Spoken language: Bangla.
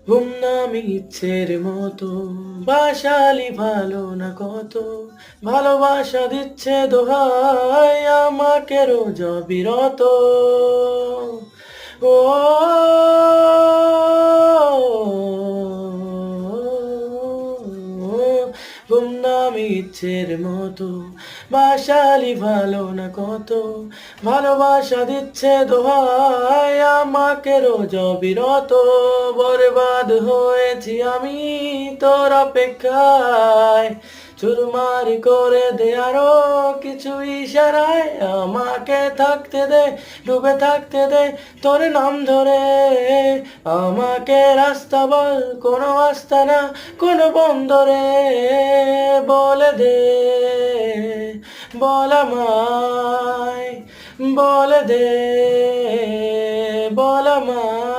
গুমনামি ইচ্ছের মতো বাসালি ভালো না কত, ভালোবাসা দিচ্ছে দোহাই আমাকে রোজ অবিরত। ও গুমনামি ইচ্ছের মতো বাসালি ভালো না কত, ভালোবাসা দিচ্ছে দোহাই আমাকে রোজ অবিরত। বরবাদ হয়েছি আমি তোর অপেক্ষায়, চুরমার করে দে আরো কিছু ইশারায়, আমাকে থাকতে দে, ডুবে থাকতে দে তোর নাম ধরে। আমাকে রাস্তা বল, কোনো আস্তানা কোনো বন্দরে, বলে দে, বল আমায়, বলে দে, বল আমায়।